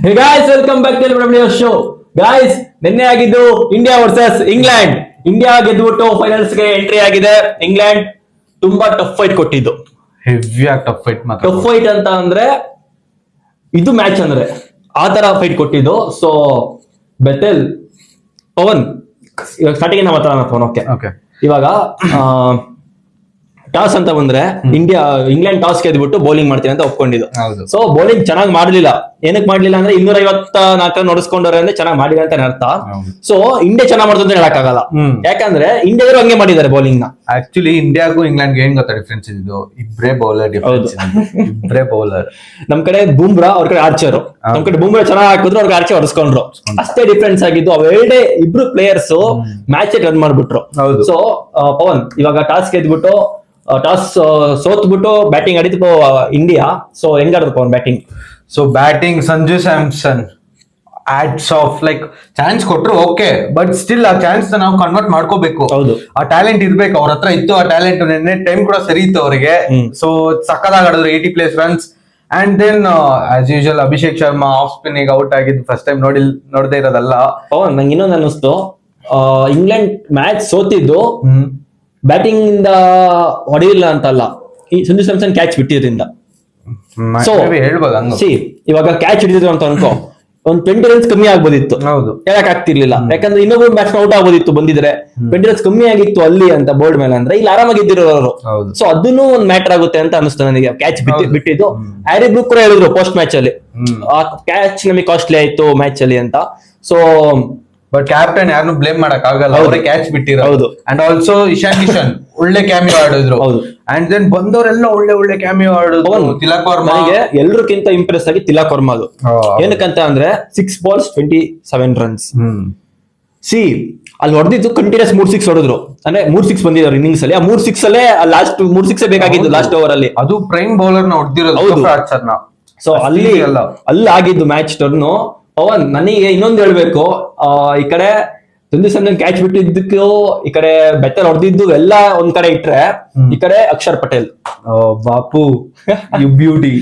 Hey guys, welcome back to LWW show. Guys, ನಿನ್ನೆ ಆಗಿದ್ದು India versus England. India ಗೆದ್ದುಬಿಟ್ಟು finals ಗೆ entry ಆಗಿದೆ. ಇಂಗ್ಲೆಂಡ್ ತುಂಬಾ ಟಫ್ ಫೈಟ್ ಕೊಟ್ಟಿದ್ದು. ಹೆವಿ ಟಫ್ ಫೈಟ್ ಮಾತ್ರ. ಟಫ್ ಫೈಟ್ ಅಂತ ಅಂದ್ರೆ ಇದು ಮ್ಯಾಚ್ ಅಂದ್ರೆ ಆ ತರ ಫೈಟ್ ಕೊಟ್ಟಿದ್ದು. ಸೊ ಬೆತೆಲ್ ಪವನ್ ಇವಾಗ ಸ್ಟಾರ್ಟಿಂಗ್ ಮಾತಾಡೋಣ ಪವನ್. ಓಕೆ ಇವಾಗ ಟಾಸ್ ಅಂತ ಬಂದ್ರೆ ಇಂಗ್ಲೆಂಡ್ ಟಾಸ್ ಗೆದ್ಬಿಟ್ಟು ಬೌಲಿಂಗ್ ಮಾಡ್ತೀನಿ ಅಂತ ಒಪ್ಕೊಂಡಿದ್ದು. ಸೊ ಬೌಲಿಂಗ್ ಚೆನ್ನಾಗಿ ಮಾಡ್ಲಿಲ್ಲ. ಏನಕ್ಕೆ ಮಾಡ್ಲಿಲ್ಲ ಅಂದ್ರೆ 254 ನೋಡಿಸ್ಕೊಂಡವ್ರೆ ಅಂದ್ರೆ ಚೆನ್ನಾಗಿ ಮಾಡಿಲ್ಲ ಅಂತ ಅರ್ಥ. ಸೊ ಇಂಡಿಯಾ ಚೆನ್ನಾಗಿ ಮಾಡ್ತು ಅಂತ ಹೇಳಕ್ಕಾಗಲ್ಲ, ಯಾಕಂದ್ರೆ ಇಂಡಿಯಾದ್ರು ಹಂಗೆ ಮಾಡಿದ್ದಾರೆ ಬೌಲಿಂಗ್ ನ. ಆಕ್ಚುಲಿ ಇಂಡಿಯಾಗೂ ಇಂಗ್ಲೆಂಡ್ ಏನ್ ಗೊತ್ತಾ ಡಿಫ್ರೆನ್ಸ್ ಇದು? ಇಬ್ರೇ ಬೌಲರ್ ಡಿಫ್ರೆನ್ಸ್. ಇಬ್ರೇ ಬೌಲರ್. ನಮ್ ಕಡೆ ಬೂಮ್ರಾ, ಅವ್ರ ಕಡೆ ಆರ್ಚರ್. ನಮ್ ಕಡೆ ಬೂಮ್ರಾ ಚೆನ್ನಾಗಿ ಹಾಕಿದ್ರು, ಅವ್ರಿಗೆ ಆರ್ಚರ್ ಹೊಡೆಸ್ಕೊಂಡ್ರು. ಅಷ್ಟೇ ಡಿಫ್ರೆನ್ಸ್ ಆಗಿದ್ದು. ಅವೆರಡೇ ಇಬ್ರು ಪ್ಲೇಯರ್ಸ್ ಮ್ಯಾಚ್ ರನ್ ಮಾಡ್ಬಿಟ್ರು. ಸೊ ಪವನ್ ಇವಾಗ ಟಾಸ್ ಗೆದ್ಬಿಟ್ಟು ಟಾಸ್ ಸೋತ್ಬಿಟ್ಟು ಬ್ಯಾಟಿಂಗ್ ಆಡಿದ್ದು ಇಂಡಿಯಾ. ಸೊ ಹೆಂಗಾದ್ರು Pavan batting? So batting Sanju Samson ಆಡ್ಸ್ ಆಫ್. ಲೈಕ್ ಚಾನ್ಸ್ ಕೊಟ್ರು ಓಕೆ, ಬಟ್ ಸ್ಟಿಲ್ ಆ ಚಾನ್ಸ್ ನಾವು ಕನ್ವರ್ಟ್ ಮಾಡ್ಕೋಬೇಕು. ಹೌದು, ಆ ಟ್ಯಾಲೆಂಟ್ ಇರ್ಬೇಕು. ಅವ್ರ ಹತ್ರ ಇತ್ತು ಆ ಟ್ಯಾಲೆಂಟ್. ನೆನ್ನೆ ಟೈಮ್ ಕೂಡ ಸರಿ ಇತ್ತು ಅವರಿಗೆ. ಸೊ ಸಕ್ಕದಾಗಿ ಆಡಿದ್ರು 80+ runs. And then as usual Abhishek Sharma off ಸ್ಪಿನ್ನಿಗೆ ಔಟ್ ಆಗಿದ್ದು ಫಸ್ಟ್ ಟೈಮ್ ನೋಡದೇ ಇರೋದಲ್ಲ. ಪವನ್ ನಂಗೆ ಇನ್ನೊಂದು ಅನ್ನಿಸ್ತು, ಇಂಗ್ಲೆಂಡ್ ಮ್ಯಾಚ್ ಸೋತಿದ್ದು ಬ್ಯಾಟಿಂಗ್ ಇಂದ ಹೊಡೆಯಿಲ್ಲ ಅಂತಲ್ಲ, ಈ ಸಂಜು ಸ್ಯಾಮ್ಸನ್ ಕ್ಯಾಚ್ ಬಿಟ್ಟಿದ್ರಿಂದ. ಸೊ ಇವಾಗ ಕ್ಯಾಚ್ ಹಿಡಿದಿದ್ರು ಅಂತ ಅನ್ಕೋ, ಒಂದ್ 20 ರನ್ಸ್ ಕಮ್ಮಿ ಆಗ್ಬೋದಿತ್ತು. ಹೌದು, ಹೇಳಕ್ ಆಗ್ತಿರ್ಲಿಲ್ಲ, ಯಾಕಂದ್ರೆ ಇನ್ನೊಬ್ಬ ಮ್ಯಾಚ್ ಔಟ್ ಆಗ್ಬೋದಿತ್ತು ಬಂದಿದ್ರೆ. 20 ರನ್ಸ್ ಕಮ್ಮಿ ಆಗಿತ್ತು ಅಲ್ಲಿ ಅಂತ ಬೋರ್ಡ್ ಮೇಲೆ ಅಂದ್ರೆ ಇಲ್ಲಿ ಆರಾಮಾಗಿ ಇದ್ದಿರೋರು. ಸೊ ಅದನ್ನು ಒಂದ್ ಮ್ಯಾಟರ್ ಆಗುತ್ತೆ ಅಂತ ಅನಿಸ್ತು ನನಗೆ. ಕ್ಯಾಚ್ ಬಿಟ್ಟಿದ್ದು ಹ್ಯಾರಿ ಬ್ರೂಕ್ ಕೂಡ ಹೇಳಿದ್ರು ಪೋಸ್ಟ್ ಮ್ಯಾಚ್ ಅಲ್ಲಿ, ಆ ಕ್ಯಾಚ್ ನಮಗೆ ಕಾಸ್ಟ್ಲಿ ಆಯ್ತು ಮ್ಯಾಚ್ ಅಲ್ಲಿ ಅಂತ. ಸೊ ಬಟ್ ಕ್ಯಾಪ್ಟನ್ ಯಾರನ್ನು ಬ್ಲೇಮ್ ಮಾಡಕ್ ಆಗಲ್ಲ, ಅವರೇ ಕ್ಯಾಚ್ ಬಿಟ್ಟಿರೋ. ಹೌದು. ಅಂಡ್ ಆಲ್ಸೋ ಇಶಾನ್ ಕಿಶನ್ ಒಳ್ಳೆ ಕ್ಯಾಮಿಯೋ ಆಡಿದ್ರು. ಹೌದು. ಅಂಡ್ ದೆನ್ ಬಂದವರೆಲ್ಲ ಒಳ್ಳೆ ಕ್ಯಾಮಿಯೋ ಆಡಿದ್ರು. ತಿಲಕ್ ವರ್ಮಾ ಎಲ್ರಿಗಿಂತ ಇಂಪ್ರೆಸ್ ಆಗಿ ತಿಲಕ್ ವರ್ಮಾ. ಅದು ಏನಕ್ಕಂತ ಅಂದ್ರೆ 6 balls 27 runs. ಅಲ್ಲಿ ಹೊಡೆದಿದ್ದು ಕಂಟಿನ್ಯೂಸ್ 3 6 ಹೊಡೆದ್ರು. ಅಂದ್ರೆ 3 6 ಬಂದಿದ್ದಾರೆ ಇನ್ನಿಂಗ್ಸ್ ಅಲ್ಲಿ. ಆ 3 6 ಅಲ್ಲೇ ಲಾಸ್ಟ್ 3 6 ಬೇಕಾಗಿದ್ದು ಲಾಸ್ಟ್ ಓವರ್ ಅಲ್ಲಿ. ಅದು ಪ್ರೈಮ್ ಬೌಲರ್ ನ ಹೊಡೆದಿರೋದು. ಸೊ ಅಲ್ಲಿ ಆಗಿದ್ದು ಮ್ಯಾಚ್ ಟರ್ನು. ಪವನ್ ನನಗೆ ಇನ್ನೊಂದು ಹೇಳ್ಬೇಕು, ಈ ಕಡೆ ಸಂಜು ಸ್ಯಾಮ್ಸನ್ ಕ್ಯಾಚ್ ಬಿಟ್ಟಿದ್ದಕ್ಕೂ ಈ ಕಡೆ ಬೆಟರ್ ಹೊಡೆದಿದ್ದು ಎಲ್ಲ ಒಂದ್ ಕಡೆ ಇಟ್ರೆ, ಈ ಕಡೆ Akshar Patel Bapu you beauty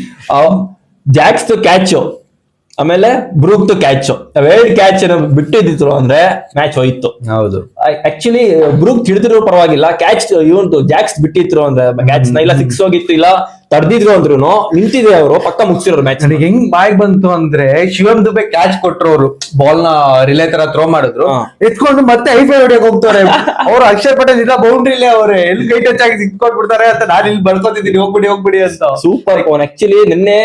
Jacks catch ಆಮೇಲೆ ಬ್ರೂಕ್ ಕ್ಯಾಚ್, ಅವೆರಡು ಕ್ಯಾಚ್ ಬಿಟ್ಟಿದ್ರು ಅಂದ್ರೆ ಮ್ಯಾಚ್ ಹೋಯ್ತು. ಹೌದು, ಆಕ್ಚುಲಿ ಬ್ರೂಕ್ ಹಿಡಿದ್ರು ಪರವಾಗಿಲ್ಲ, ಕ್ಯಾಚ್ ಇವಂತು ಜಾಕ್ಸ್ ಬಿಟ್ಟಿದ್ರು ಅಂದ್ರೆ ಕ್ಯಾಚ್ ನ ಇಲ್ಲ 6 ಹೋಗಿತ್ತು, ಇಲ್ಲ ತಡೆದಿದ್ರು ಅಂದ್ರು ನಿಂತಿದೆ ಅವರು ಪಕ್ಕ ಮುಗಿಸಿರೋರು ಮ್ಯಾಚ್. ನನಗೆ ಹೆಂಗ್ ಬಾಯ್ ಬಂತು ಅಂದ್ರೆ ಶಿವಮ್ ದುಬೆ ಕ್ಯಾಚ್ ಕೊಟ್ರು, ಅವರು ಬಾಲ್ ನ ರಿಲೇ ತರ ಥ್ರೋ ಮಾಡಿದ್ರು, ಎತ್ಕೊಂಡು ಮತ್ತೆ ಐಫೈ ಹೊಡಿಯಕ್ ಹೋಗ್ತಾರೆ ಅವ್ರು. ಅಕ್ಷರ್ ಪಟೇಲ್ ಇಲ್ಲ ಬೌಂಡ್ರಿಲೇ ಅವ್ರೆ ಎಲ್ಲಿ ಕೈ ಟಚ್ ಆಗಿ ಸಿಕ್ಕೊಟ್ಬಿಡ್ತಾರೆ ಅಂತ ನಾನು ಇಲ್ಲಿ ಬಳ್ಕೊತಿದ್ದೀನಿ, ಹೋಗ್ಬಿಡಿ ಅಂತ. ಸೂಪರ್ ಪವನ್. ಆಕ್ಚುಲಿ ನಿನ್ನೆ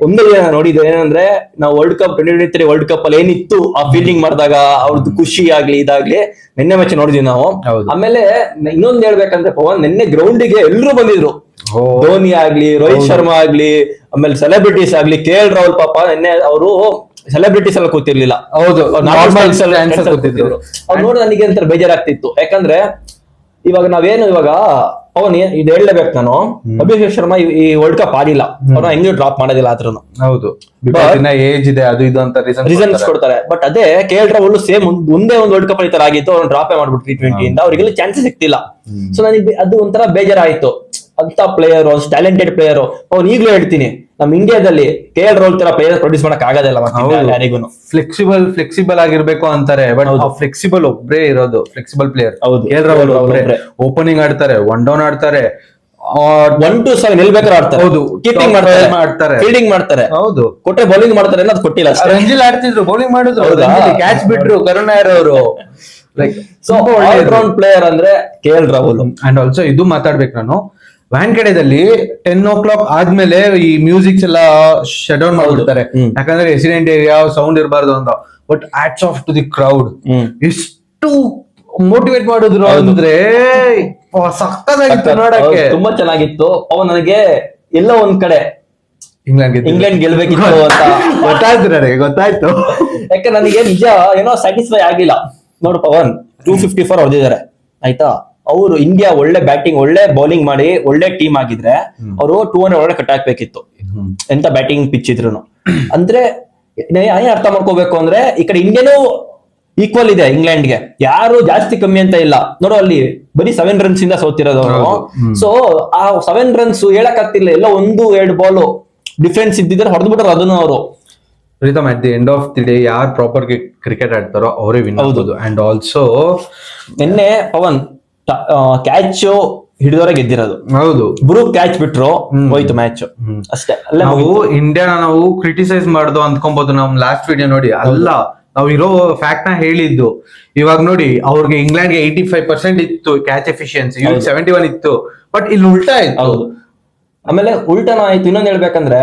ಒಂದೇ ನೋಡಿದ್ರೆ ಏನಂದ್ರೆ, ನಾವು ವರ್ಲ್ಡ್ ಕಪ್ 2023 ವರ್ಲ್ಡ್ ಕಪ್ ಅಲ್ಲಿ ಏನಿತ್ತು ಆ ಫೀಲ್ಡಿಂಗ್ ಮಾಡಿದಾಗ ಅವ್ರದ್ದು ಖುಷಿ ಆಗ್ಲಿ ಇದಾಗ್ಲಿ ನಿನ್ನೆ ಮ್ಯಾಚ್ ನೋಡಿದ್ವಿ ನಾವು. ಆಮೇಲೆ ಇನ್ನೊಂದ್ ಹೇಳ್ಬೇಕಂದ್ರೆ ಪವನ್, ನಿನ್ನೆ ಗ್ರೌಂಡಿಗೆ ಎಲ್ರು ಬಂದಿದ್ರು. ಧೋನಿ ಆಗ್ಲಿ, ರೋಹಿತ್ ಶರ್ಮಾ ಆಗ್ಲಿ, ಆಮೇಲೆ ಸೆಲೆಬ್ರಿಟೀಸ್ ಆಗ್ಲಿ. KL ರಾಹುಲ್ ಪಾಪ ನಿನ್ನೆ ಅವರು ಸೆಲೆಬ್ರಿಟೀಸ್ ಎಲ್ಲ ಕೂತಿರ್ಲಿಲ್ಲ. ಹೌದು, ಅವ್ರು ನೋಡಿ ನನಗೆ ಅಂತ ಬೇಜಾರಾಗ್ತಿತ್ತು. ಯಾಕಂದ್ರೆ ಇವಾಗ ನಾವೇನು ಇವಾಗ ಪವನ್ ಇದು ಹೇಳಲೇಬೇಕು ನಾನು, ಅಭಿಷೇಕ್ ಶರ್ಮಾ ಈ ವರ್ಲ್ಡ್ ಕಪ್ ಆಡಿಲ್ಲ, ಅವ್ರನ್ನ ಹೆಂಗೂ ಡ್ರಾಪ್ ಮಾಡೋದಿಲ್ಲ ಆದ್ರೂ. ಹೌದು, ಏಜ್ ಇದೆ ಅದು ಇದು ಅಂತ ರೀಸನ್ಸ್ ಕೊಡ್ತಾರೆ. ಬಟ್ ಅದೇ KL ರಾಹುಲ್ ಸೇಮ್ ಒಂದೇ ಒಂದು ವರ್ಲ್ಡ್ ಕಪ್ ಈ ತರ ಆಗಿತ್ತು, ಅವ್ರನ್ನ ಡ್ರಾಪೇ ಮಾಡ್ಬಿಟ್ಟು T20 ಇಂದ ಅವ್ರಿಗೆಲ್ಲ ಚಾನ್ಸಸ್ ಸಿಕ್ತಿಲ್ಲ. ಸೊ ನನಗೆ ಅದು ಒಂಥರ ಬೇಜಾರಾಯ್ತು. ಅಂತ ಪ್ಲೇಯರ್, ಟ್ಯಾಲೆಂಟೆಡ್ ಪ್ಲೇಯರ್. ಅವ್ನು ಈಗಲೂ ಹೇಳ್ತೀನಿ, ನಮ್ ಇಂಡಿಯಾದಲ್ಲಿ KL ರಾಹುಲ್ ತರ ಪ್ಲೇಯರ್ ಪ್ರೊಡ್ಯೂಸ್ ಮಾಡಕ್ ಆಗೋದಿಲ್ಲ ಯಾರಿಗೂ. ಫ್ಲೆಕ್ಸಿಬಲ್ ಆಗಿರ್ಬೇಕು ಅಂತಾರೆ, ಬಟ್ ಫ್ಲೆಕ್ಸಿಬಲ್ ಒಬ್ರೇ ಇರೋದು, ಫ್ಲೆಕ್ಸಿಬಲ್ ಪ್ಲೇಯರ್. KL ರಾಹುಲ್ ಒಬ್ರೇ ಓಪನಿಂಗ್ ಆಡ್ತಾರೆ, 1 down ಆಡ್ತಾರೆ, 1 to 7 ಎಲ್ಬೇಕಾದ್ರೆ ಆಡ್ತಾರೆ. ಹೌದು, ಕೀಪಿಂಗ್ ಮಾಡ್ತಾರೆ, ಫೀಲ್ಡಿಂಗ್ ಮಾಡ್ತಾರೆ. ಹೌದು, ಕೊಟ್ಟರೆ ಬೌಲಿಂಗ್ ಮಾಡ್ತಾರೆ ಅನ್ನೋದು ಕೊಟ್ಟಿಲ್ಲ. ರಂಜಿಲ್ ಆಡ್ತಿದ್ರು, ಬೌಲಿಂಗ್ ಮಾಡಿದ್ರು, ಕ್ಯಾಚ್ ಬಿಟ್ರು ಕರುಣಾಯರ್ ಅವರು. Like so all round player ಅಂದ್ರೆ KL ರಾಹುಲ್. ಅಂಡ್ ಆಲ್ಸೋ ಇದು ಮಾತಾಡ್ಬೇಕು ನಾನು, ವ್ಯಾನ್ಕಡೆದಲ್ಲಿ 10 o'clock ಆದ್ಮೇಲೆ ಈ ಮ್ಯೂಸಿಕ್ಸ್ ಎಲ್ಲ ಶಟ್ ಡೌನ್ ಮಾಡ್ಬಿಡ್ತಾರೆ, ಯಾಕಂದ್ರೆ ರೆಸಿಡೆಂಟ್ ಏರಿಯಾ ಸೌಂಡ್ ಇರಬಾರ್ದು ಅಂತ. But hats off to the crowd, ಎಷ್ಟು ಮೋಟಿವೇಟ್ ಮಾಡಿದ್ರು ಅಂದ್ರೆ ಸಕ್ಕತ್ತಾಗಿತ್ತು ನೋಡಕ್ಕೆ, ತುಂಬಾ ಚೆನ್ನಾಗಿತ್ತು. ನನಗೆ ಎಲ್ಲ ಒಂದ್ ಕಡೆ ಇಂಗ್ಲೆಂಡ್ ಗೆಲ್ಬೇಕಿತ್ತು ಅಂತ ಗೊತ್ತಾಯ್ತು. ಯಾಕೆ ನನಗೆ ನಿಜ ಏನೋ ಸ್ಯಾಟಿಸ್ಫೈ ಆಗಿಲ್ಲ. ನೋಡು ಪವನ್, 254 ಹೊಡೆದಿದ್ದಾರೆ ಆಯ್ತಾ. ಅವರು ಇಂಡಿಯಾ ಒಳ್ಳೆ ಬ್ಯಾಟಿಂಗ್ ಒಳ್ಳೆ ಬೌಲಿಂಗ್ ಮಾಡಿ ಒಳ್ಳೆ ಟೀಮ್ ಆಗಿದ್ರೆ ಅವರು 200 ಒಳಗೆ ಕಟ್ ಹಾಕ್ಬೇಕಿತ್ತು, ಎಂತ ಬ್ಯಾಟಿಂಗ್ ಪಿಚ್ ಇದ್ರು. ಅಂದ್ರೆ ಏನ್ ಅರ್ಥ ಮಾಡ್ಕೋಬೇಕು ಅಂದ್ರೆ, ಈ ಕಡೆ ಇಂಡಿಯಾನು ಈಕ್ವಲ್ ಇದೆ ಇಂಗ್ಲೆಂಡ್ಗೆ, ಯಾರು ಜಾಸ್ತಿ ಕಮ್ಮಿ ಅಂತ ಇಲ್ಲ. ನೋಡು ಅಲ್ಲಿ ಬರೀ 7 runs ಇಂದ ಸೋತಿರೋದು ಅವರು. ಸೊ ಆ 7 runs ಹೇಳಕ್ ಆಗ್ತಿಲ್ಲ, ಎಲ್ಲ 1-2 ಬಾಲ್ ಡಿಫೆನ್ಸ್ ಇದ್ದಿದ್ರೆ ಹೊಡೆದ್ಬಿಟ್ರು ಅದನ್ನು ಅವರು. Preetham at the end of the day ಯಾರು ಪ್ರಾಪರ್ ಕ್ರಿಕೆಟ್ ಆಡ್ತಾರೋ ಅವರೇ ವಿನ್ ಆಗ್ಬೋದು. ಅಂಡ್ ಆಲ್ಸೋ ನಿನ್ನೆ ಪವನ್ ಕ್ಯಾಚ್ ಹಿಡಿದವರೆ ಗೆದ್ದಿರೋದು. ಹೌದು, ಬ್ರೂಕ್ ಕ್ಯಾಚ್ ಬಿಟ್ರು ಹೋಯ್ತು ಮ್ಯಾಚ್ ಅಷ್ಟೇ. ಅಲ್ಲೇ ನಾವು ಇಂಡಿಯಾನ ನಾವು ಕ್ರಿಟಿಸೈಸ್ ಮಾಡ್ದು ಅಂದ್ಕೊಬಹುದು ನಮ್ ಲಾಸ್ಟ್ ವಿಡಿಯೋ ನೋಡಿ. ಅಲ್ಲ, ನಾವ್ ಇರೋ ಫ್ಯಾಕ್ಟ್ ನ ಹೇಳಿದ್ದು. ಇವಾಗ ನೋಡಿ, ಅವ್ರಿಗೆ ಇಂಗ್ಲೆಂಡ್ಗೆ 85% ಇತ್ತು ಕ್ಯಾಚ್ ಎಫಿಷಿಯನ್ಸಿ, 71 ಇತ್ತು. ಬಟ್ ಇಲ್ಲಿ ಉಲ್ಟಾ ಆಯ್ತು. ಹೌದು, ಆಮೇಲೆ ಉಲ್ಟಾನ ಆಯ್ತು. ಇನ್ನೊಂದ್ ಹೇಳ್ಬೇಕಂದ್ರೆ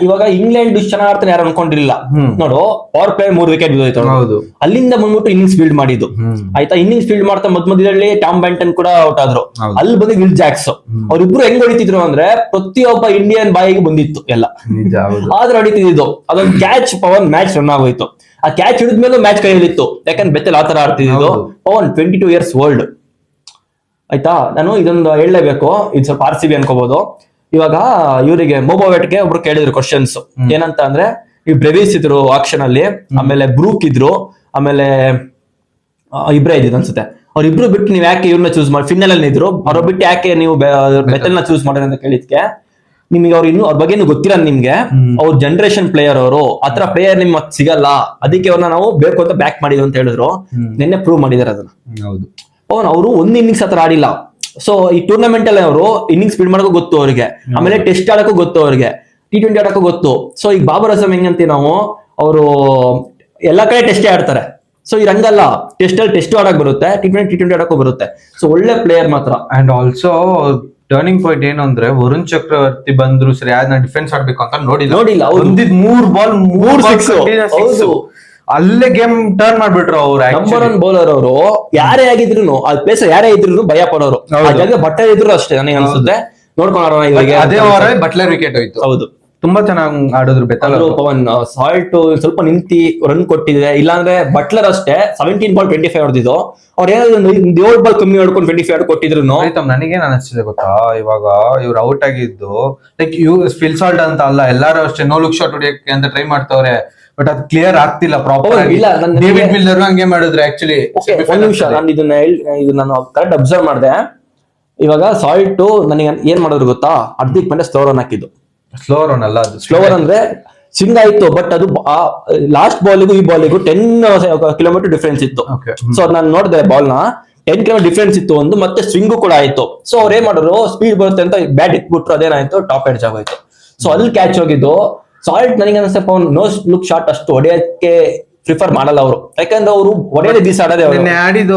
ಇವಾಗ ಇಂಗ್ಲೆಂಡ್ ಇಷ್ಟು ಚೆನ್ನಾಗಿ ಆಡ್ತಾನೆ ಯಾರು ಅನ್ಕೊಂಡಿರ್ಲಿಲ್ಲ. ನೋಡು, ಪವರ್ ಪ್ಲೇ 3 ವಿಕೆಟ್ ಬಿದ್ದೋಯ್ತು. ಹೌದು, ಅಲ್ಲಿಂದ ಬಂದ್ಬಿಟ್ಟು ಇನ್ನಿಂಗ್ಸ್ ಫೀಲ್ಡ್ ಮಾಡಿದ್ದು ಆಯ್ತಾ. ಇನ್ನಿಂಗ್ಸ್ ಫೀಲ್ಡ್ ಮಾಡ್ತಾ ಮಧ್ಯದಲ್ಲಿ ಟಾಮ್ ಬ್ಯಾಂಟನ್ ಕೂಡ ಔಟ್ ಆದ್ರು. ಅಲ್ಲಿ ಬಂದು ವಿಲ್ ಜಾಕ್ಸ್ ಅವ್ರಿಬ್ರು ಹೆಂಗ್ ಹೊಡಿತಿದ್ರು ಅಂದ್ರೆ ಪ್ರತಿಯೊಬ್ಬ ಇಂಡಿಯನ್ ಬಾಯಿಗೆ ಬಂದಿತ್ತು ಎಲ್ಲ. ಆದ್ರೆ ಹೊಡಿತಿದ್ದು ಅದೊಂದು ಕ್ಯಾಚ್ ಪವನ್ ಮ್ಯಾಚ್ ರನ್ ಆಗೋಯ್ತು. ಆ ಕ್ಯಾಚ್ ಹಿಡಿದ್ಮೇಲೆ ಮ್ಯಾಚ್ ಕೈಯಲ್ಲಿತ್ತು. ಯಾಕಂದ್ರೆ ಬೆತ್ತಲ್ ಆತರ ಆಡ್ತಿದ್ದು. ಪವನ್ 22 years ಓಲ್ಡ್ ಆಯ್ತಾ. ನಾನು ಇದೊಂದು ಹೇಳಲೇಬೇಕು, ಇದು ಸ್ವಲ್ಪ RCB ಅನ್ಕೋಬಹುದು. ಇವಾಗ ಇವರಿಗೆ ಮೊಬೋವೆಟ್ಗೆ ಒಬ್ರು ಕೇಳಿದ್ರು ಕ್ವಶನ್ಸ್, ಏನಂತ ಅಂದ್ರೆ ಈ ಬ್ರೆವಿಸ್ ಇದ್ರು ಆಕ್ಷನ್ ಅಲ್ಲಿ, ಆಮೇಲೆ ಬ್ರೂಕ್ ಇದ್ರು, ಆಮೇಲೆ ಇಬ್ರೇ ಇದ್ರು ಅನ್ಸುತ್ತೆ. ಅವ್ರಿಬ್ರು ಬಿಟ್ಟು ನೀವ್ ಯಾಕೆ ಇವ್ರನ್ನ ಚೂಸ್ ಮಾಡಿ, ಫಿನ್ನಲ್ ಅಲ್ಲಿ ಇದ್ರು, ಅವ್ರ ಬಿಟ್ಟು ಯಾಕೆ ನೀವು ಬೆತ್ತಲ್ ನ ಚೂಸ್ ಮಾಡ್ರಿ ಅಂತ ಕೇಳಿದ್ಕೆ, ನಿಮ್ಗೆ ಅವ್ರು ಇನ್ನು ಅವ್ರ ಬಗ್ಗೆ ಗೊತ್ತಿಲ್ಲ ನಿಮ್ಗೆ. ಅವ್ರ ಜನರೇಷನ್ ಪ್ಲೇಯರ್ ಅವರು, ಆತರ ಪ್ಲೇಯರ್ ನಿಮ್ ಸಿಗಲ್ಲ, ಅದಕ್ಕೆ ಅವ್ರನ್ನ ನಾವು ಬೇಕು ಅಂತ ಬ್ಯಾಕ್ ಮಾಡಿದ್ವಿ ಅಂತ ಹೇಳಿದ್ರು. ನಿನ್ನೆ ಪ್ರೂವ್ ಮಾಡಿದಾರೆ ಅದನ್ನ. ಹೌದು, ಅವರು ಒಂದು ಇನ್ನಿಂಗ್ಸ್ ಹತ್ರ ಆಡಿಲ್ಲ. ಸೊ ಈ ಟೂರ್ನಮೆಂಟ್ ಅಲ್ಲಿ ಅವರು ಇನ್ನಿಂಗ್ಸ್ ಸ್ಪೀಡ್ ಮಾಡೋಕ್ಕೂ ಗೊತ್ತು ಅವ್ರಿಗೆ, ಆಮೇಲೆ ಟೆಸ್ಟ್ ಆಡಕ್ಕೂ ಗೊತ್ತು ಅವ್ರಿಗೆ, T20 ಆಡಕ್ಕೂ ಗೊತ್ತು. ಸೊ ಈಗ ಬಾಬರ್ ಅಜಮ್ ಹೆಂಗಂತೀವಿ ನಾವು, ಅವರು ಎಲ್ಲಾ ಕಡೆ ಟೆಸ್ಟೇ ಆಡ್ತಾರೆ. ಸೊ ಈ ರಂಗಲ್ಲ, ಟೆಸ್ಟ್ ಆಡಕ್ ಬರುತ್ತೆ, T20 ಆಡಕ್ಕೂ ಬರುತ್ತೆ. ಸೊ ಒಳ್ಳೆ ಪ್ಲೇಯರ್ ಮಾತ್ರ. ಅಂಡ್ ಆಲ್ಸೋ ಟರ್ನಿಂಗ್ ಪಾಯಿಂಟ್ ಏನು ಅಂದ್ರೆ, ವರುಣ್ ಚಕ್ರವರ್ತಿ ಬಂದ್ರು ಸರಿ, ಅದನ್ನ ಡಿಫೆನ್ಸ್ ಆಡ್ಬೇಕು ಅಂತ ನೋಡಿಲ್ಲ. ಒಂದಿದ್ 3 ಬಾಲ್ 3 6 ಅಲ್ಲೇ ಗೇಮ್ ಟರ್ನ್ ಮಾಡ್ಬಿಟ್ರು ಅವ್ರು. ನಂಬರ್ 1 ಬೌಲರ್ ಅವರು, ಯಾರೇ ಆಗಿದ್ರು ಆ ಪ್ಲೇಸ್ ಯಾರೇ ಇದ್ರು ಭಯ ಪಡೋರು. ಆ ಜಾಗ ಬಟ್ಟೆ ಇದ್ರು ಅಷ್ಟೇ ನನಗೆ ಅನ್ಸುತ್ತೆ. ನೋಡ್ಕೊಂಡ್ರ ಇವಾಗ ಅದೇ ವಾರ ಬಟ್ಲರ್ ವಿಕೆಟ್ ಹೋಯ್ತು. ಹೌದು, ತುಂಬಾ ಚೆನ್ನಾಗಿ ಆಡಿದ್ರು ಬೆತ್ತಲ್. ಪವನ್ ಸಾಲ್ಟ್ ಸ್ವಲ್ಪ ನಿಂತಿ ರನ್ ಕೊಟ್ಟಿದ್ರೆ, ಇಲ್ಲಾಂದ್ರೆ ಬಟ್ಲರ್ ಅಷ್ಟೇ 17 ಬಾಲ್ 25 ಹೊಡೆದಿದ್ದು. ಅವ್ರು ಏನಾದ್ರು 7 ಬಾಲ್ ಕಮ್ಮಿ ಹೊಡ್ಕೊಂಡು 25 ಕೊಟ್ಟಿದ್ರು. ನನಗೇನ್ ಅನಿಸ್ತಿದೆ ಗೊತ್ತಾ, ಇವಾಗ ಇವ್ರು ಔಟ್ ಆಗಿದ್ದು ಲೈಕ್ ಫಿಲ್ ಸಾಲ್ಟ್ ಅಂತ ಅಲ್ಲ, ಎಲ್ಲಾರು ಅಷ್ಟೇ ನೋ ಲುಕ್ ಶಾಟ್ ಹೊಡಿಯಕ್ಕೆ ಅಂತ ಟ್ರೈ ಮಾಡ್ತವ್ರೆ. ಬಟ್ ಅದು ಕ್ಲಿಯರ್ ಆಗ್ತಿಲ್ಲ ಪ್ರಾಪರ್. ಡೇವಿಡ್ ಮಿಲ್ಲರ್ ಹಂಗೆ ಮಾಡಿದ್ರು ಆಕ್ಚುಲಿ. ಒಂದ್ ನಿಮಿಷ, ನಾನು ಕರೆಕ್ಟ್ ಅಬ್ಸರ್ವ್ ಮಾಡಿದೆ. ಇವಾಗ ಸಾಲ್ಟ್ ನನಗೆ ಏನ್ ಮಾಡಿದ್ರು ಗೊತ್ತಾ, ಅರ್ಧಿಕ್ ಮೇಲೆ ಸ್ಲೋ ರನ್ ಹಾಕಿದ್ದು. ಸ್ಲೋ ರನ್ ಅಲ್ಲ, ಸ್ಲೋವರ್ ಅಂದ್ರೆ ಸ್ವಿಂಗ್ ಆಯ್ತು, ಬಟ್ ಅದು ಲಾಸ್ಟ್ ಬಾಲಿಗೂ ಈ ಬಾಲಿಗೂ 10 ಕಿಲೋಮೀಟರ್ ಡಿಫ್ರೆನ್ಸ್ ಇತ್ತು. ಸೊ ನಾನು ನೋಡಿದೆ ಬಾಲ್ ನ 10 ಕಿಲೋಮೀಟರ್ ಡಿಫ್ರೆನ್ಸ್ ಇತ್ತು ಒಂದು, ಮತ್ತೆ ಸ್ವಿಂಗು ಕೂಡ ಆಯ್ತು. ಸೊ ಅವ್ರು ಏನ್ ಮಾಡಿದ್ರು, ಸ್ಪೀಡ್ ಬರುತ್ತೆ ಅಂತ ಬ್ಯಾಟ್ ಇಟ್ಬಿಟ್ರು, ಅದೇನಾಯ್ತು ಟಾಪ್ ಎಡ್ಜ್ ಆಗೋಯ್ತು. ಸೊ ಅಲ್ಲಿ ಕ್ಯಾಚ್ ಹೋಗಿದ್ದು. ಸಾಲ್ಟ್ ನನಗೆ ಅನ್ಸಪ್ಪ ನೋ ಲುಕ್ ಶಾಟ್ ಅಷ್ಟು ಹೊಡೆಯಕ್ಕೆ ಪ್ರಿಫರ್ ಮಾಡಲ್ಲ ಅವರು, ಯಾಕಂದ್ರೆ ಅವರು ಹೊಡೆಯದೇ ದಿವಸ ಆಡೋದೇ ಆಡಿದ್ದು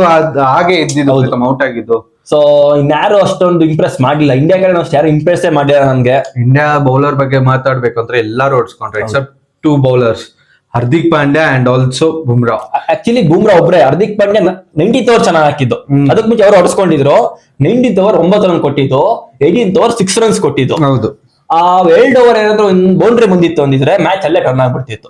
ಹಾಗೆ ಇದ್ದಿದ್ದು, ಔಟ್ ಆಗಿದ್ದು. ಸೊ ಇನ್ಯಾರು ಅಷ್ಟೊಂದು ಇಂಪ್ರೆಸ್ ಮಾಡಿಲ್ಲ. ಇಂಡಿಯಾ ಕಡೆ ಅಷ್ಟು ಯಾರು ಇಂಪ್ರೆಸ್ ಮಾಡಿಲ್ಲ ನನ್ಗೆ. ಇಂಡಿಯಾ ಬೌಲರ್ ಬಗ್ಗೆ ಮಾತಾಡ್ಬೇಕಂದ್ರೆ ಎಲ್ಲಾರು ಓಡಿಸ್ಕೊಂಡ್ರೆ except 2 bowlers, Hardik Pandya and also Bumrah. Actually Bumrah ಒಬ್ರೆ. ಹಾರ್ದಿಕ್ ಪಾಂಡ್ಯ 90th ಓವರ್ ಚೆನ್ನಾಗಿ ಹಾಕಿದ್ದು. ಅದಕ್ಕೆ ಮುಂಚೆ ಅವರು ಹೊಡಿಸ್ಕೊಂಡಿದ್ರು. 90th ಓವರ್ 9 ರನ್ ಕೊಟ್ಟಿದ್ದು, 18th ಓವರ್ 6 runs ಕೊಟ್ಟಿದ್ದು. ಹೌದು, ಆ 2 ಓವರ್ ಏನಾದ್ರು ಒಂದು ಬೌಂಡ್ರಿ ಬಂದಿತ್ತು ಅಂದಿದ್ರೆ ಮ್ಯಾಚ್ ಅಲ್ಲೇ ಟರ್ನ್ ಆಗ್ಬಿಡ್ತಿತ್ತು.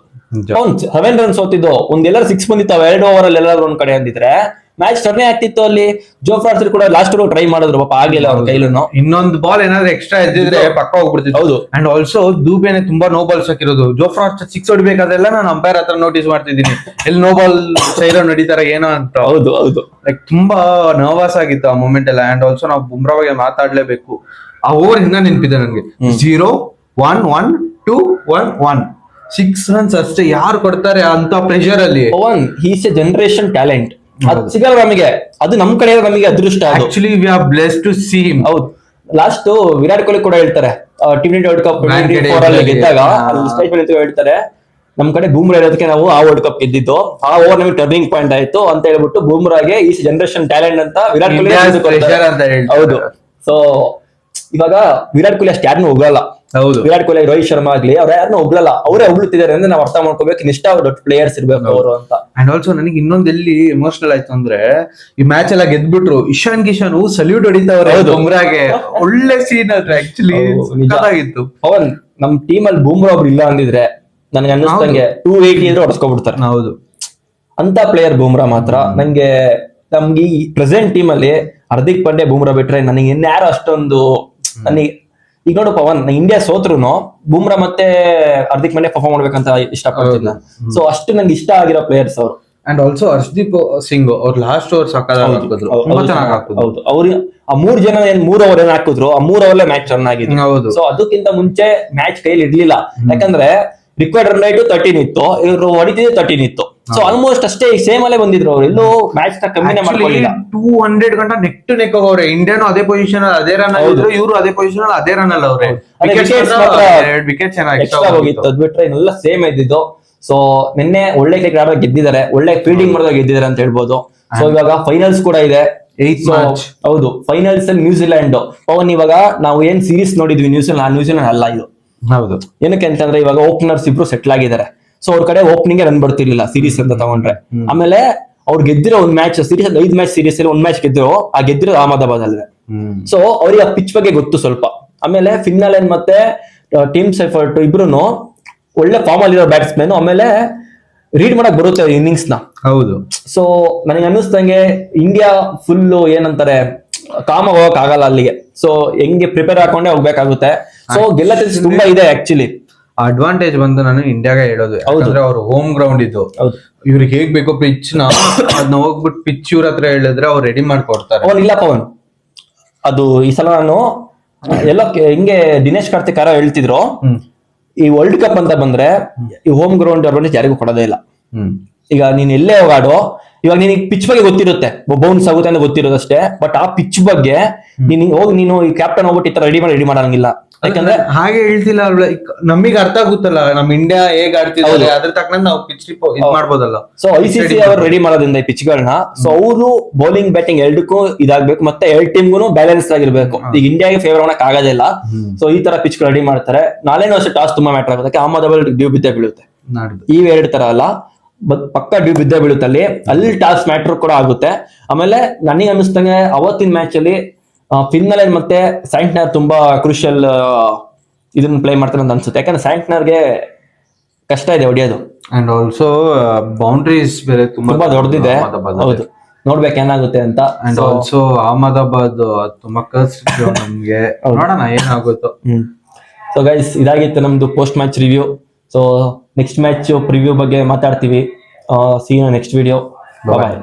7 runs ಸೋತಿದ್ದು, ಎಲ್ಲರೂ 6 ಬಂದಿತ್ತು 2 ಓವರ್ ಅಲ್ಲಿ ಎಲ್ಲಾದ್ರು ಒಂದ್ ಕಡೆ ಅಂದಿದ್ರೆ ಮ್ಯಾಚ್ ಟರ್ನೇ ಆಗ್ತಿತ್ತು. ಅಲ್ಲಿ ಜೋಫ್ರಾರ್ಸರ್ ಕೂಡ ಲಾಸ್ಟ್ ಟ್ರೈ ಮಾಡಿದ್ರು, ಪಾಪ ಆಗ್ಲಿಲ್ಲ ಅವ್ರ ಕೈಲೂ. ಇನ್ನೊಂದು ಬಾಲ್ ಏನಾದ್ರು ಎಕ್ಸ್ಟ್ರಾ ಇದ್ದಿದ್ರೆ ಪಕ್ಕ ಹೋಗ್ಬಿಡ್ತಿತ್ತು. ಹೌದು, ಅಂಡ್ ಆಲ್ಸೋ ದೂಬೇನೆ ತುಂಬಾ ನೋ ಬಾಲ್ಸ್ ಹಾಕಿರೋದು. ಜೋಫ್ರಾರ್ಸರ್ 6 ಹೊಡಿಬೇಕಾದ್ರೆಲ್ಲ ನಾನು ಅಂಪೈರ್ ಹತ್ರ ನೋಟಿಸ್ ಮಾಡ್ತಿದ್ದೀನಿ, ಎಲ್ಲಿ ನೋ ಬಾಲ್ ಸೈರನ್ ಹೊಡಿತಾರ ಏನೋ ಅಂತ. ಹೌದು ಹೌದು, ಲೈಕ್ ತುಂಬಾ ನರ್ವಸ್ ಆಗಿತ್ತು ಆ ಮೂಮೆಂಟ್ ಎಲ್ಲ. ಅಂಡ್ ಆಲ್ಸೋ ನಾವು ಬುಮ್ರಾ ಬಗ್ಗೆ ಮಾತಾಡ್ಲೇಬೇಕು. ಆ ಓವರ್ ಹಿಂಗ ನೆನಪಿದೆ ನನಗೆ, 0 1 1 2 1 1 6 runs ಅಷ್ಟೇ. ಯಾರು ಕೊಡ್ತಾರೆ ಅಂತ ಪ್ರೆಷರ್ ಅಲ್ಲಿ? He's a generation talent. ಅದು ಸಿಗಲ್ಲ ನಮಗೆ, ಅದು ನಮ್ ಕಡೆ ನಮಗೆ ಅದೃಷ್ಟ. Actually we are blessed to see him. ಹೌದು, ಲಾಸ್ಟ್ ವಿರಾಟ್ ಕೊಹ್ಲಿ ಕೂಡ ಹೇಳ್ತಾರೆ, T20 ವರ್ಲ್ಡ್ ಕಪ್ 2024 ಅಲ್ಲಿ ಗೆದ್ದಾಗ ಸ್ಟೇಟ್ಮೆಂಟ್ ಹೇಳ್ತಾರೆ, ನಮ್ ಕಡೆ ಬೂಮ್ರಾ ಇರೋದಕ್ಕೆ ನಾವು ಆ ವರ್ಲ್ಡ್ ಕಪ್ ಗೆದ್ದಿದ್ದು, ಆ ಓವರ್ ನಮಗೆ ಟರ್ನಿಂಗ್ ಪಾಯಿಂಟ್ ಆಯ್ತು ಅಂತ ಹೇಳ್ಬಿಟ್ಟು ಬೂಮ್ರಾಗೆ ಈ ಜನರೇಷನ್ ಟ್ಯಾಲೆಂಟ್ ಅಂತ ವಿರಾಟ್ ಕೊಹ್ಲಿ. ಹೌದು, ಸೊ ಇವಾಗ ವಿರಾಟ್ ಕೊಹ್ಲಿ ಅಷ್ಟು ಯಾರನ್ನೂ ಹೋಗಲ್ಲ. ಹೌದು, ವಿರಾಟ್ ಕೊಹ್ಲಿ, ರೋಹಿತ್ ಶರ್ಮಾ ಆಗ್ಲಿ, ಅವ್ರು ಯಾರನ್ನೂ ಹೋಗ್ಲಲ್ಲ, ಅವರೇ ಹೊಗಳುತ್ತಿದ್ದಾರೆ ಅಂದ್ರೆ ನಾವು ಅರ್ಥ ಮಾಡ್ಕೋಬೇಕು ಇಷ್ಟ ದೊಡ್ಡ ಪ್ಲೇಯರ್ಸ್ ಇರ್ಬೇಕು ಅವರು ಅಂತ. ಅಂಡ್ ಆಲ್ಸೋ ನನಗೆ ಇನ್ನೊಂದ್ ಎಲ್ಲಿ ಎಮೋಷನಲ್ ಆಯ್ತು ಅಂದ್ರೆ, ಈ ಮ್ಯಾಚ್ ಎಲ್ಲ ಗೆದ್ಬಿಟ್ರು, ಇಶಾನ್ ಕಿಶನ್ ಸಲ್ಯೂಟ್ ಹೊಡಿತಾವ್ರೆ ಬುಮ್ರಾಗೆ. ಒಳ್ಳೆ ಸೀನ್ ಅದ್ರ ಆಕ್ಚುಲಿ ಆಗಿತ್ತು. ಪವನ್ ನಮ್ ಟೀಮ್ ಅಲ್ಲಿ ಬೂಮ್ರಾ ಒಬ್ರು ಇಲ್ಲ ಅಂದಿದ್ರೆ ನನಗೆ ಅನ್ನಿಸ್ತಂಗೆ 280 ಅಂದ್ರೆ ಹೊಡ್ಸ್ಕೊಬಿಡ್ತಾರೆ. ಹೌದು, ಅಂತ ಪ್ಲೇಯರ್ ಬೂಮ್ರಾ ಮಾತ್ರ. ನಮ್ಗೆ ಈ ಪ್ರೆಸೆಂಟ್ ಟೀಮ್ ಅಲ್ಲಿ ಹಾರ್ದಿಕ್ ಪಾಂಡ್ಯ ಬೂಮ್ರಾ ಬಿಟ್ರೆ ನನಗೆ ಇನ್ಯಾರು ಅಷ್ಟೊಂದು ನನಗೆ. ಈಗ ನೋಡು ಪವನ್, ಇಂಡಿಯಾ ಸೋತ್ರುನು ಬೂಮ್ರಾ ಮತ್ತೆ ಹಾರ್ದಿಕ್ ಪಾಂಡ್ಯ ಪರ್ಫಾರ್ಮ್ ಮಾಡ್ಬೇಕಂತ ಇಷ್ಟಪಡ್ತಿಲ್ಲ. ಸೊ ಅಷ್ಟು ನಂಗೆ ಇಷ್ಟ ಆಗಿರೋ ಪ್ಲೇಯರ್ಸ್ ಅವರು. ಅಂಡ್ ಆಲ್ಸೋ ಹರ್ಷದೀಪ್ ಸಿಂಗ್ ಅವ್ರು ಲಾಸ್ಟ್ ಓವರ್ ಸಾಕಾದ್ರು, ಹೌದು. ಅವ್ರು ಆ 3 ಜನ 3 ಓವರ್ ಏನ್ ಹಾಕಿದ್ರು, ಆ 3 ಓವರ್ಲೆ ಮ್ಯಾಚ್ ರನ್ ಆಗಿತ್ತು. ಸೊ ಅದಕ್ಕಿಂತ ಮುಂಚೆ ಮ್ಯಾಚ್ ಕೈಲಿ ಇರ್ಲಿಲ್ಲ, ಯಾಕಂದ್ರೆ ರಿಕ್ವೈರ್ಡ್ ರನ್ ರೇಟ್ 13 ಇತ್ತು, ಇವರು ಹೊಡಿತಿದ್ದು 13 ಇತ್ತು. ಸೊ ಆಲ್ಮೋಸ್ಟ್ ಅಷ್ಟೇ ಸೇಮ್ ಅಲ್ಲೇ ಬಂದಿದ್ರು ಅವ್ರು, ಎಲ್ಲೂ ಮ್ಯಾಚ್ ನ ಕಮ್ಮಿನೇ ಮಾಡ್ಕೊಳ್ಳಿಲ್ಲ. 200 ಗಂಟ ನೆಕ್ ಟು ನೆಕ್ ಹೋಗವ್ರೆ. ಇಂಡಿಯಾನು ಅದೇ ಪೊಸಿಷನ್ ಅದೇ ರನ್ ಆಗಿದ್ರು, ಇವರು ಅದೇ ಪೊಸಿಷನ್ ಅದೇ ರನ್ ಅಲ್ಲಿ ಅವ್ರೆ. ವಿಕೆಟ್ ಚೆನ್ನಾಗಿ ಹೋಗಿತ್ತು, ಅದ್ ಬಿಟ್ರೆ ಇನ್ನೆಲ್ಲ ಸೇಮ್ ಇದ್ದಿದ್ದು. ಸೊ ನಿನ್ನೆ ಒಳ್ಳೆ ಕ್ರಿಕೆಟ್ ಆಡೋದು ಗೆದ್ದಿದ್ದಾರೆ, ಒಳ್ಳೆ ಫೀಲ್ಡಿಂಗ್ ಮಾಡೋದಾಗ ಗೆದ್ದಿದ್ದಾರೆ ಅಂತ ಹೇಳ್ಬೋದು. ಸೊ ಇವಾಗ ಫೈನಲ್ಸ್ ಕೂಡ ಇದೆ. ಹೌದು, ಫೈನಲ್ಸ್ ಅಲ್ಲಿ ನ್ಯೂಜಿಲೆಂಡ್ ಪವನ್. ಇವಾಗ ನಾವು ಏನ್ ಸೀರೀಸ್ ನೋಡಿದ್ವಿ ನ್ಯೂಜಿಲೆಂಡ್ ಅಲ್ಲ ಇದು. ಹೌದು, ಏನಕ್ಕೆ ಅಂತಂದ್ರೆ ಇವಾಗ ಓಪನರ್ಸ್ ಇಬ್ರು ಸೆಟ್ಲ್ ಆಗಿದ್ದಾರೆ. ಸೊ ಅವ್ರ ಕಡೆ ಓಪನಿಂಗ್ ರನ್ ಬರ್ತಿರ್ಲಿಲ್ಲ ಸೀರೀಸ್ ಅಂತ ತಗೊಂಡ್ರೆ. ಆಮೇಲೆ ಅವ್ರು ಗೆದ್ದಿರೋ ಒಂದ್ ಮ್ಯಾಚ್ ಸೀರೀಸ್, 5 ಮ್ಯಾಚ್ ಸೀರೀಸ್ ಅಲ್ಲಿ 1 ಮ್ಯಾಚ್ ಗೆದ್ದಿರೋ, ಆ ಗೆದ್ದಿರೋ ಅಹಮದಾಬಾದ್ ಅಲ್ಲೇ. ಸೊ ಅವ್ರಿಗೆ ಆ ಪಿಚ್ ಬಗ್ಗೆ ಗೊತ್ತು ಸ್ವಲ್ಪ. ಆಮೇಲೆ ಫಿನ್ನಾಲೆನ್ ಮತ್ತೆ ಟೀಮ್ ಸೆಫರ್ಟ್ ಇಬ್ರು ಒಳ್ಳೆ ಫಾರ್ಮ್ ಅಲ್ಲಿರೋ ಬ್ಯಾಟ್ಸ್ಮನ್. ಆಮೇಲೆ ರೀಡ್ ಮಾಡಕ್ ಬರುತ್ತೆ ಇನ್ನಿಂಗ್ಸ್ ನ. ಹೌದು. ಸೊ ನನಗೆ ಅನ್ನಿಸ್ದಂಗೆ ಇಂಡಿಯಾ ಫುಲ್ ಏನಂತಾರೆ ಕಾಮ ಹೋಗಕ್ ಆಗಲ್ಲ ಅಲ್ಲಿಗೆ. ಸೊ ಹೆಂಗೆ ಪ್ರಿಪೇರ್ ಹಾಕೊಂಡೆ ಹೋಗ್ಬೇಕಾಗುತ್ತೆ. ಸೊ ಗೆಲ್ಲ ತುಂಬಾ ಇದೆ ಆಕ್ಚುಲಿ. ಅಡ್ವಾಂಟೇಜ್ ಬಂದು ನಾನು ಇಂಡಿಯಾಗೆ ಹೇಳೋದು, ಯಾಕಂದ್ರೆ ಅವ್ರು ಹೋಮ್ ಗ್ರೌಂಡ್ ಇದು. ಇವ್ರಿಗೆ ಹೇಗ್ ಬೇಕೋ ಪಿಚ್ ನ ಅದನ್ನ ಹೋಗ್ಬಿಟ್ಟು ಪಿಚ್ ಇವ್ರ ಹತ್ರ ಹೇಳಿದ್ರೆ ಅವ್ರು ರೆಡಿ ಮಾಡ್ಕೊಡ್ತಾರೆ. ಇಲ್ಲ ಪವನ್, ಅದು ಈ ಸಲ ನಾನು ಎಲ್ಲ ಹಿಂಗೆ ದಿನೇಶ್ ಕಾರ್ತಿಕ್ ಹೇಳ್ತಿದ್ರು, ಈ ವರ್ಲ್ಡ್ ಕಪ್ ಅಂತ ಬಂದ್ರೆ ಈ ಹೋಮ್ ಗ್ರೌಂಡ್ ಅಡ್ವಾಂಟೇಜ್ ಯಾರಿಗೂ ಕೊಡೋದೇ ಇಲ್ಲ. ಈಗ ನೀನ್ ಎಲ್ಲೇ ಹೋಗಾಡೋ, ಇವಾಗ ನಿನಗೆ ಪಿಚ್ ಬಗ್ಗೆ ಗೊತ್ತಿರುತ್ತೆ, ಬೌನ್ಸ್ ಆಗುತ್ತೆ ಅಂತ ಗೊತ್ತಿರೋದಷ್ಟೇ. ಬಟ್ ಆ ಪಿಚ್ ಬಗ್ಗೆ ನೀನು ಈ ಕ್ಯಾಪ್ಟನ್ ಹೋಗ್ಬಿಟ್ಟು ಈ ತರ ರೆಡಿ ಮಾಡಂಗಿಲ್ಲ. ಯಾಕಂದ್ರೆ ಹಾಗೆ ಹೇಳ್ತಿಲ್ಲ, ನಮಗೆ ಅರ್ಥ ಆಗುತ್ತಲ್ಲ ನಮ್ ಇಂಡಿಯಾ ಹೇಗ್ ಆಡ್ತಿದ್ದಾರೆ, ಅದ್ರ ತಕ್ಕಂತ ನಾವು ಪಿಚ್ ಇದ್ ಮಾಡ್ಬೋದಲ್ಲ. ಸೊ ICC ಅವರು ರೆಡಿ ಮಾಡೋದ್ರಿಂದ ಈ ಪಿಚ್ ಗಳನ್ನ. ಸೊ ಅವರು ಬೌಲಿಂಗ್ ಬ್ಯಾಟಿಂಗ್ ಎರಡಕ್ಕೂ ಇದಾಗ್ಬೇಕು, ಮತ್ತೆ ಎರಡು ಟೀಮ್ಗೂ ಬ್ಯಾಲೆನ್ಸ್ ಆಗಿರ್ಬೇಕು. ಈಗ ಇಂಡಿಯಾಗೆ ಫೇವರ್ ಮಾಡಕ್ ಆಗೋದಿಲ್ಲ. ಸೊ ಈ ತರ ಪಿಚ್ ರೆಡಿ ಮಾಡ್ತಾರೆ. ನಾಳೆನೂ ಅಷ್ಟೇ ಟಾಸ್ ತುಂಬಾ ಮ್ಯಾಟರ್ ಆಗುತ್ತೆ. ಅಹಮದಾಬಾದ್ ಡ್ಯೂ ಬಿದ್ದೇ ಬೀಳುತ್ತೆ. ಈ ಎರಡು ತರ ಅಲ್ಲ, ಪಕ್ಕ ಡ್ಯೂ ಬಿದ್ದೇ ಬೀಳುತ್ತೆ ಅಲ್ಲಿ ಟಾಸ್ ಮ್ಯಾಟರ್ ಕೂಡ ಆಗುತ್ತೆ. ಆಮೇಲೆ ನನಗೆ ಅನ್ನಿಸ್ತಂಗೆ ಅವತ್ತಿನ ಮ್ಯಾಚ್ ಅಲ್ಲಿ ಫಿನ್ನಾಲೆನ್ ಮತ್ತೆ ಸ್ಯಾಂಟ್ನರ್ ತುಂಬಾ ಕ್ರೂಷಿಯಲ್ ಇದನ್ನ ಪ್ಲೇ ಮಾಡ್ತಾರೆ ಅಂತ ಅನ್ಸುತ್ತೆ. ಯಾಕಂದ್ರೆ ಸ್ಯಾಂಟ್ನರ್ಗೆ ಕಷ್ಟ ಇದೆ ಹೊಡಿಯೋದು. ಅಂಡ್ ಆಲ್ಸೋ ಬೌಂಡ್ರೀಸ್ ಬೇರೆ ತುಂಬಾ ದೊಡ್ಡದಿದೆ. ಹೌದು, ನೋಡ್ಬೇಕು ಏನಾಗುತ್ತೆ ಅಂತ. ಅಂಡ್ ಆಲ್ಸೋ ಅಹಮದಾಬಾದ್ ತುಂಬಾ ಕಷ್ಟ ನಮ್ಗೆ, ನೋಡೋಣ ಏನಾಗುತ್ತೋ. ಸೊ ಗೈಸ್, ಇದಾಗಿತ್ತು ನಮ್ದು post match review. So next match preview ಬಗ್ಗೆ ಮಾತಾಡ್ತೀವಿ. See you next video. Bye.